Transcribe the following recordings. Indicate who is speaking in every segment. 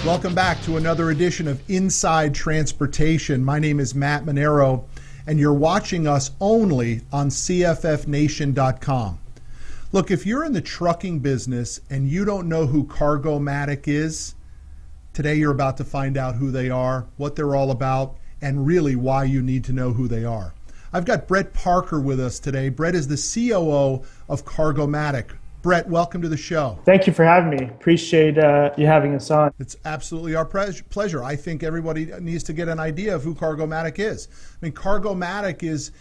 Speaker 1: Welcome back to another edition of Inside Transportation. My name is Matt Manero, and you're watching us only on CFFNation.com. Look, if you're in the trucking business and you don't know who Cargomatic is, today you're about to find out who they are, what they're all about, and really why you need to know who they are. I've got Brett Parker with us today. Brett is the COO of Cargomatic. Brett, welcome to the show.
Speaker 2: Thank you for having me. Appreciate you having us on.
Speaker 1: It's absolutely our pleasure. I think everybody needs to get an idea of who Cargomatic is. I mean, Cargomatic is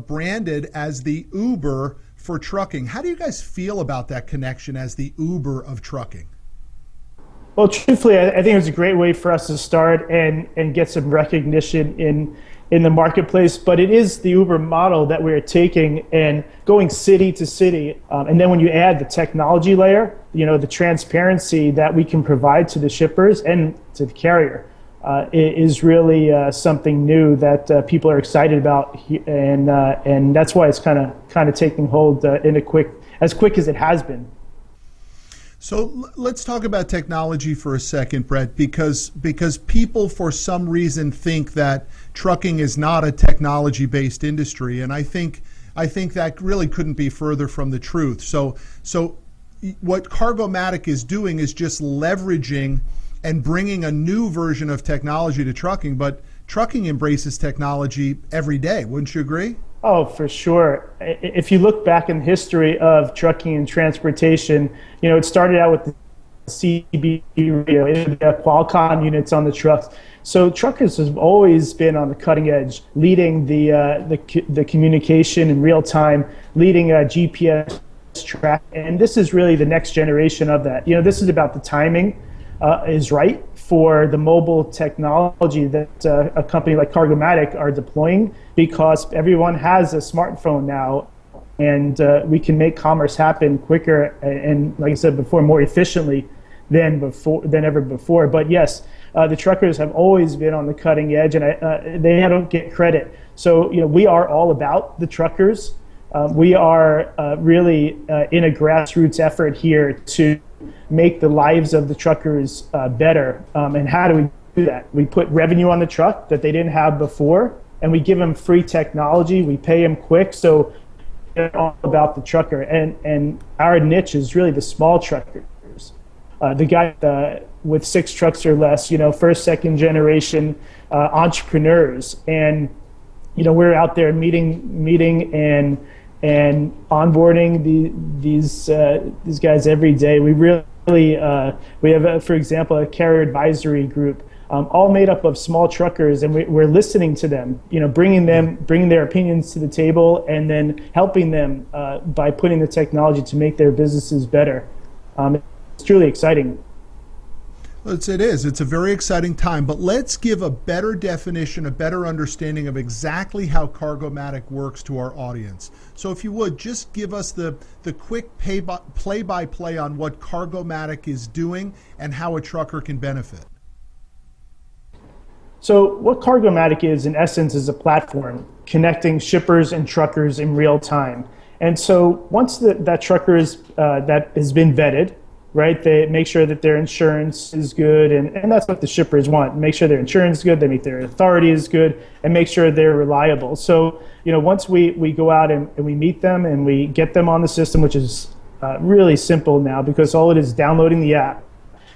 Speaker 1: branded as the Uber for trucking. How do you guys feel about that connection as the Uber of trucking?
Speaker 2: Well, truthfully, I think it was a great way for us to start and get some recognition in the marketplace, but it is the Uber model that we're taking and going city to city. And then when you add the technology layer, the transparency that we can provide to the shippers and to the carrier is really something new that people are excited about, and that's why it's kind of taking hold as quick as it has been.
Speaker 1: So let's talk about technology for a second, Brett, because people for some reason think that trucking is not a technology-based industry, and I think that really couldn't be further from the truth. So what Cargomatic is doing is just leveraging and bringing a new version of technology to trucking, but trucking embraces technology every day. Wouldn't you agree?
Speaker 2: Oh, for sure. If you look back in history of trucking and transportation, it started out with the CB radio, the Qualcomm units on the trucks. So truckers have always been on the cutting edge, leading the communication in real time, leading GPS track, and this is really the next generation of that. This is about the timing is right for the mobile technology that a company like Cargomatic are deploying, because everyone has a smartphone now, and we can make commerce happen quicker and, like I said before, more efficiently than ever before. But yes, the truckers have always been on the cutting edge, and they don't get credit. So we are all about the truckers. We are really in a grassroots effort here to make the lives of the truckers better. And how do we do that? We put revenue on the truck that they didn't have before, and we give them free technology. We pay them quick, so they're all about the trucker. And our niche is really the small truckers. The guy with 6 trucks or less, first, second generation entrepreneurs. And, we're out there meeting and onboarding these guys every day. We have, for example, a carrier advisory group, all made up of small truckers, and we're listening to them, bringing their opinions to the table, and then helping them by putting the technology to make their businesses better. It's truly exciting.
Speaker 1: It is. It's a very exciting time, but let's give a better definition, a better understanding of exactly how Cargomatic works to our audience. So if you would, just give us the quick play-by-play on what Cargomatic is doing and how a trucker can benefit.
Speaker 2: So what Cargomatic is, in essence, is a platform connecting shippers and truckers in real time. And so once that trucker that has been vetted, right? They make sure that their insurance is good, and that's what the shippers want. Make sure their insurance is good, they make their authority is good, and make sure they're reliable. So, once we go out and we meet them and we get them on the system, which is really simple now, because all it is downloading the app.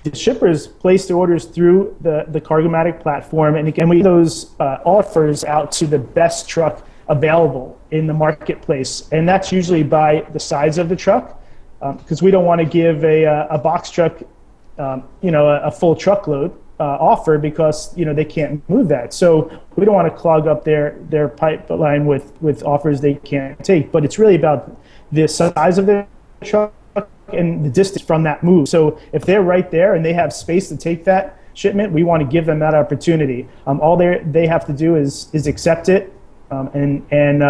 Speaker 2: The shippers place their orders through the Cargomatic platform, and we get those offers out to the best truck available in the marketplace. And that's usually by the size of the truck, because we don't want to give a box truck, a full truckload offer, because they can't move that. So we don't want to clog up their pipeline with offers they can't take. But it's really about the size of the truck and the distance from that move. So if they're right there and they have space to take that shipment, we want to give them that opportunity. All they have to do is accept it, and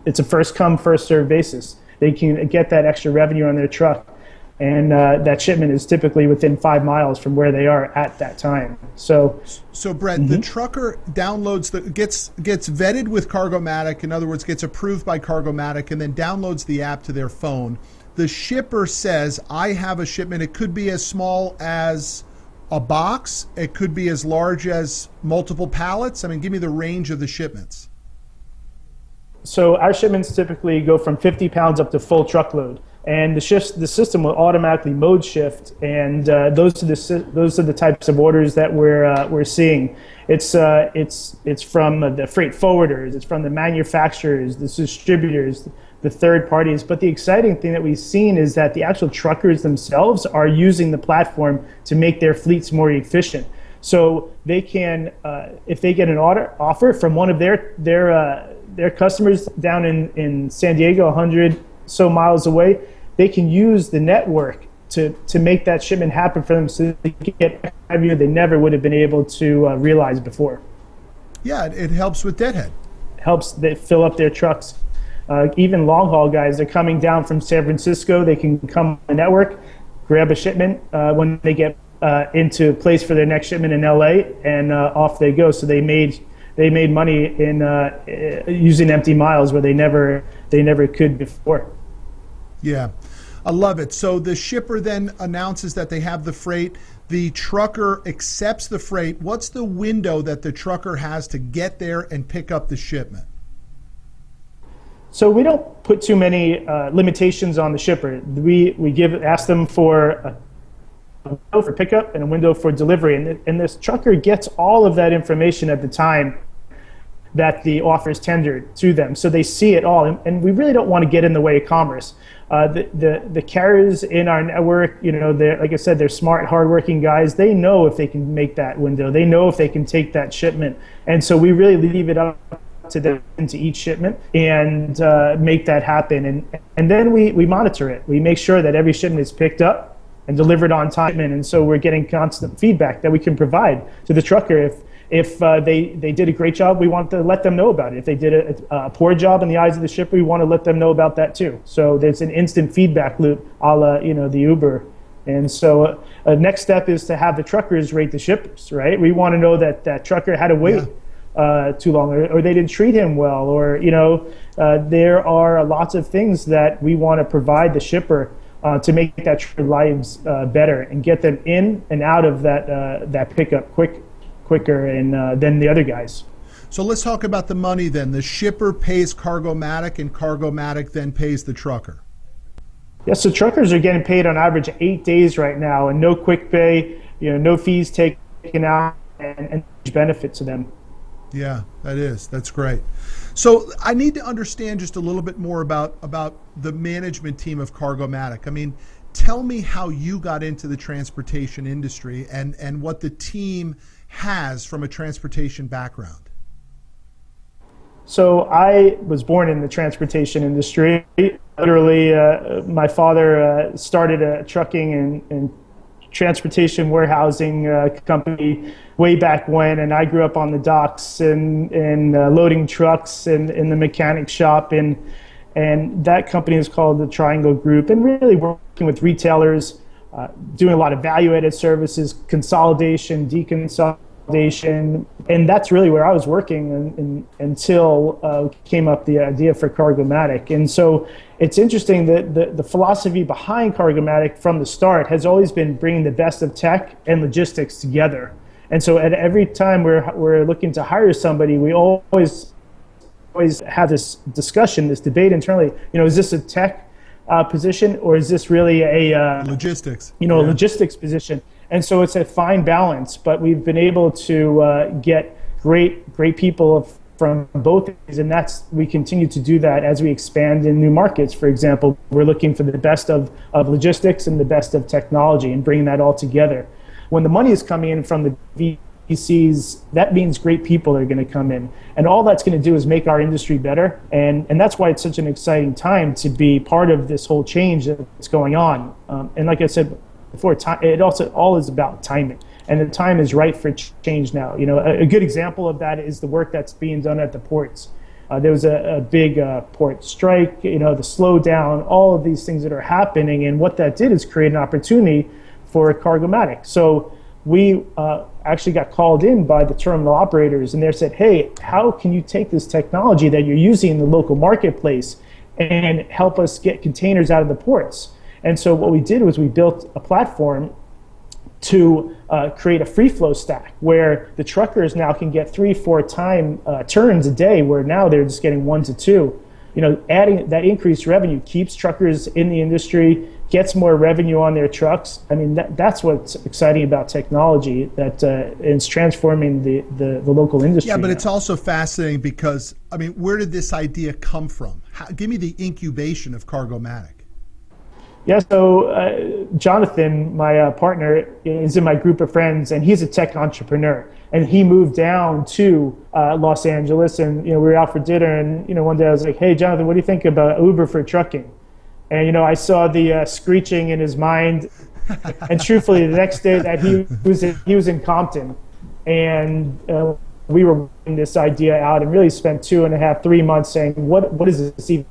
Speaker 2: it's a first come, first served basis. They can get that extra revenue on their truck, and that shipment is typically within 5 miles from where they are at that time. So
Speaker 1: Brett, the trucker downloads gets vetted with Cargomatic. In other words, gets approved by Cargomatic, and then downloads the app to their phone. The shipper says, "I have a shipment." It could be as small as a box. It could be as large as multiple pallets. I mean, give me the range of the shipments.
Speaker 2: So our shipments typically go from 50 pounds up to full truckload, and the system will automatically mode shift, and those are the types of orders that we're seeing. It's from the freight forwarders, it's from the manufacturers, the distributors, the third parties. But the exciting thing that we've seen is that the actual truckers themselves are using the platform to make their fleets more efficient. So they can, if they get an offer from one of their customers down in San Diego, 100 so miles away, they can use the network to make that shipment happen for them, so they can get revenue they never would have been able to realize before.
Speaker 1: Yeah, it helps with deadhead.
Speaker 2: Helps they fill up their trucks. Even long haul guys, they're coming down from San Francisco, they can come on the network, grab a shipment when they get into place for their next shipment in LA, and off they go. So they made money in using empty miles where they never could before.
Speaker 1: Yeah, I love it. So the shipper then announces that they have the freight. The trucker accepts the freight. What's the window that the trucker has to get there and pick up the shipment?
Speaker 2: So we don't put too many limitations on the shipper. We ask them for a window for pickup and a window for delivery, and this trucker gets all of that information at the time that the offer is tendered to them, so they see it all. And we really don't want to get in the way of commerce. The carriers in our network, you know, like I said, they're smart, hardworking guys. They know if they can make that window. They know if they can take that shipment, and so we really leave it up to them, to each shipment, and make that happen. And then we monitor it. We make sure that every shipment is picked up and delivered on time, and so we're getting constant feedback that we can provide to the trucker. If they did a great job, we want to let them know about it. If they did a poor job in the eyes of the shipper, we want to let them know about that too. So there's an instant feedback loop, a la, you know, the Uber. And so next step is to have the truckers rate the shippers, right? We want to know that that trucker had to wait too long, or they didn't treat him well, or, you know, there are lots of things that we want to provide the shipper to make that lives better and get them in and out of that pickup quicker and than the other guys.
Speaker 1: So let's talk about the money then. The shipper pays Cargomatic, and Cargomatic then pays the trucker.
Speaker 2: Yeah, so truckers are getting paid on average 8 days right now, and no quick pay, you know, no fees taken out, and benefit to them.
Speaker 1: Yeah, that's great. So I need to understand just a little bit more about the management team of Cargomatic. I mean, tell me how you got into the transportation industry and what the team has from a transportation background.
Speaker 2: So I was born in the transportation industry. Literally, my father started a trucking and transportation warehousing company way back when, and I grew up on the docks and loading trucks and in the mechanic shop, and that company is called the Triangle Group, and really working with retailers, doing a lot of value-added services, consolidation, deconsolidation, and that's really where I was working until came up the idea for Cargomatic. And so it's interesting that the philosophy behind Cargomatic from the start has always been bringing the best of tech and logistics together. And so at every time we're looking to hire somebody, we always have this discussion, this debate internally. You know, is this a tech position, or is this really a
Speaker 1: logistics?
Speaker 2: You know, a logistics position. And so it's a fine balance, but we've been able to get great people from both of these, and we continue to do that as we expand in new markets. For example, we're looking for the best of logistics and the best of technology and bringing that all together. When the money is coming in from the VCs, that means great people are going to come in, and all that's going to do is make our industry better, and that's why it's such an exciting time to be part of this whole change that's going on. And like I said before, it also all is about timing, and the time is right for change now. You know, a good example of that is the work that's being done at the ports. There was a big port strike, you know, the slowdown, all of these things that are happening, and what that did is create an opportunity for Cargomatic. So we actually got called in by the terminal operators, and they said, hey, how can you take this technology that you're using in the local marketplace and help us get containers out of the ports? And so what we did was we built a platform to create a free flow stack where the truckers now can get 3-4 time turns a day, where now they're just getting 1 to 2. Adding that increased revenue keeps truckers in the industry, gets more revenue on their trucks. I mean, that's what's exciting about technology, that it's transforming the local industry.
Speaker 1: Yeah, but
Speaker 2: now.
Speaker 1: It's also fascinating because, I mean, where did this idea come from? Give me the incubation of Cargomatic.
Speaker 2: Yeah, so Jonathan, my partner, is in my group of friends, and he's a tech entrepreneur. And he moved down to Los Angeles, and we were out for dinner, and one day I was like, "Hey, Jonathan, what do you think about Uber for trucking?" And I saw the screeching in his mind. And truthfully, the next day that he was in Compton, and we were working this idea out, and really spent 2.5, 3 months saying, "What is this even?"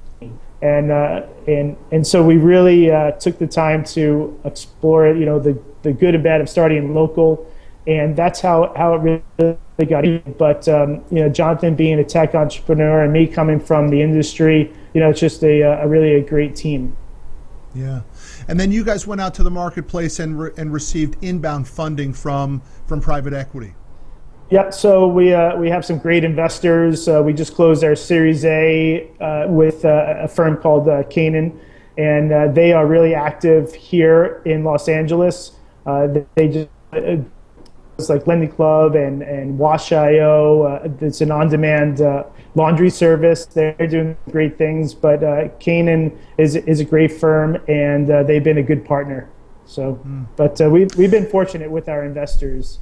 Speaker 2: And so we really took the time to explore it, the good and bad of starting local, and that's how it really got in. But Jonathan being a tech entrepreneur and me coming from the industry, it's just really a great team.
Speaker 1: Yeah, and then you guys went out to the marketplace and received inbound funding from private equity.
Speaker 2: Yeah, so we have some great investors. We just closed our Series A with a firm called Canaan, and they are really active here in Los Angeles. They just it's like Lending Club and Wash.io. It's an on-demand laundry service. They're doing great things, but Canaan is a great firm, and they've been a good partner. So, but we've been fortunate with our investors.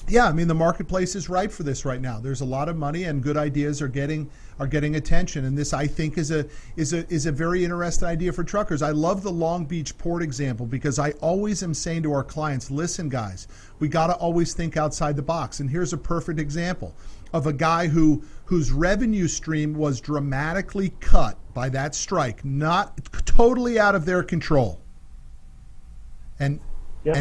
Speaker 1: Yeah, I mean, the marketplace is ripe for this right now. There's a lot of money, and good ideas are getting attention. And this, I think, is a very interesting idea for truckers. I love the Long Beach port example because I always am saying to our clients, listen, guys, we got to always think outside the box. And here's a perfect example of a guy whose revenue stream was dramatically cut by that strike, not totally out of their control. And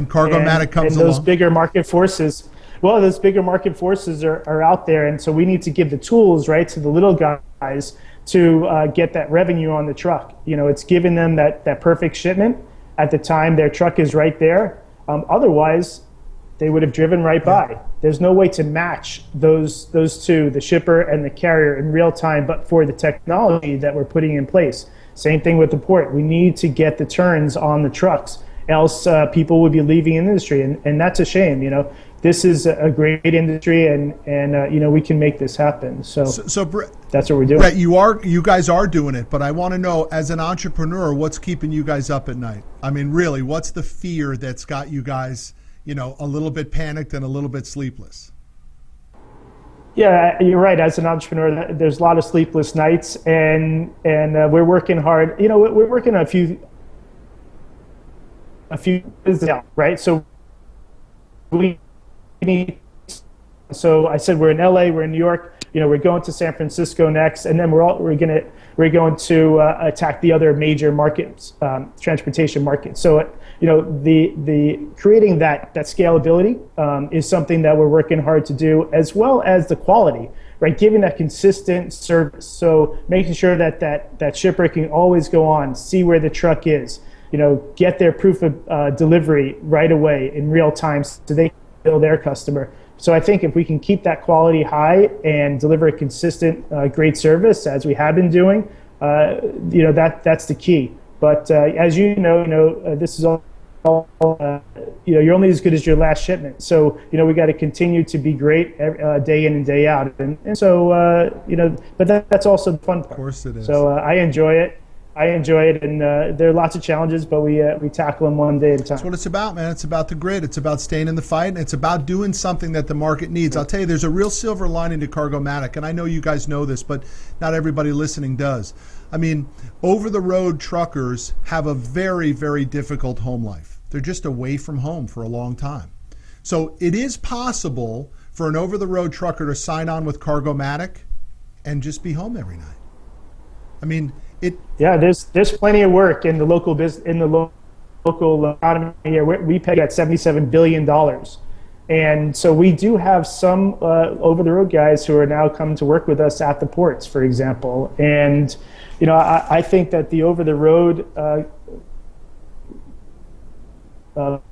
Speaker 1: Cargomatic comes
Speaker 2: along. And those
Speaker 1: along.
Speaker 2: bigger market forces. Well, those bigger market forces are out there, and so we need to give the tools, right, to the little guys to get that revenue on the truck. It's giving them that perfect shipment at the time their truck is right there. Otherwise, they would have driven right by. There's no way to match those two, the shipper and the carrier, in real time, but for the technology that we're putting in place. Same thing with the port. We need to get the turns on the trucks, else people would be leaving the industry, and that's a shame. This is a great industry, and we can make this happen. So that's what we're doing.
Speaker 1: Brett, you guys are doing it, but I want to know, as an entrepreneur, what's keeping you guys up at night? I mean, really, what's the fear that's got you guys, a little bit panicked and a little bit sleepless?
Speaker 2: Yeah, you're right. As an entrepreneur, there's a lot of sleepless nights, and we're working hard. We're working on a few business out, right? So so I said we're in LA, we're in New York, we're going to San Francisco next, and then we're going to attack the other major markets, transportation markets. So the creating that scalability is something that we're working hard to do, as well as the quality, right? Giving that consistent service. So making sure that shipper can always go on, see where the truck is, get their proof of delivery right away in real time, so they bill their customer. So I think if we can keep that quality high and deliver a consistent, great service, as we have been doing, that's the key. But as this is all you're only as good as your last shipment. So we got to continue to be great day in and day out, and so but that's also the fun part.
Speaker 1: Of course it is.
Speaker 2: So I enjoy it. And there are lots of challenges, but we tackle them one day at a time.
Speaker 1: That's what it's about, man. It's about the grit. It's about staying in the fight, and it's about doing something that the market needs. I'll tell you, there's a real silver lining to Cargomatic, and I know you guys know this, but not everybody listening does. I mean, over-the-road truckers have a very, very difficult home life. They're just away from home for a long time. So it is possible for an over-the-road trucker to sign on with Cargomatic and just be home every night. I mean, there's plenty of work in the local local economy here. We pay at $77 billion, and so we do have some over-the-road guys who are now coming to work with us at the ports, for example. And I think that the over-the-road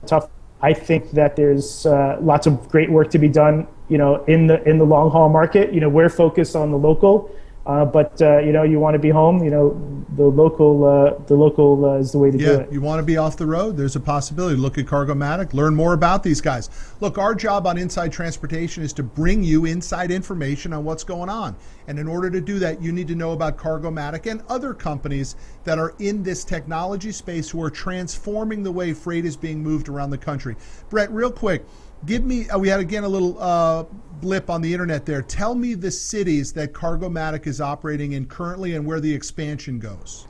Speaker 2: tough. I think that there's lots of great work to be done, in the long haul market. We're focused on the local, but you want to be home. The local is the way to do it.
Speaker 1: You want to be off the road? There's a possibility. Look at Cargomatic. Learn more about these guys. Look, our job on Inside Transportation is to bring you inside information on what's going on. And in order to do that, you need to know about Cargomatic and other companies that are in this technology space who are transforming the way freight is being moved around the country. Brett, real quick, give me, we had again a little blip on the internet there. Tell me the cities that Cargomatic is operating in currently and where the expansion goes.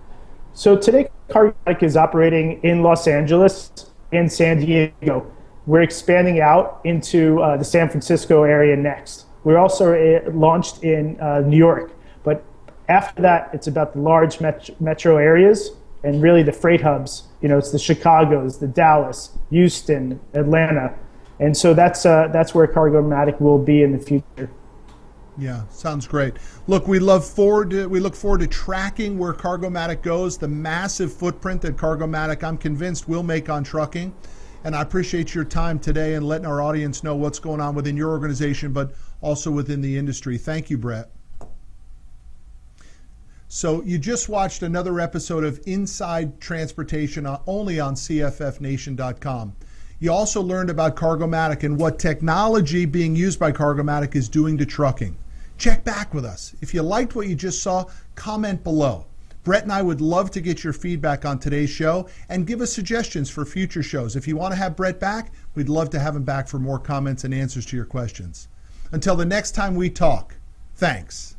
Speaker 2: So today, Cargomatic is operating in Los Angeles and San Diego. We're expanding out into the San Francisco area next. We're also launched in New York. But after that, it's about the large metro areas and really the freight hubs. It's the Chicagos, the Dallas, Houston, Atlanta. And so that's where Cargomatic will be in the future.
Speaker 1: Yeah, sounds great. Look, we look forward to tracking where Cargomatic goes, the massive footprint that Cargomatic, I'm convinced, will make on trucking. And I appreciate your time today and letting our audience know what's going on within your organization, but also within the industry. Thank you, Brett. So you just watched another episode of Inside Transportation only on CFFNation.com. You also learned about Cargomatic and what technology being used by Cargomatic is doing to trucking. Check back with us. If you liked what you just saw, comment below. Brett and I would love to get your feedback on today's show and give us suggestions for future shows. If you want to have Brett back, we'd love to have him back for more comments and answers to your questions. Until the next time we talk, thanks.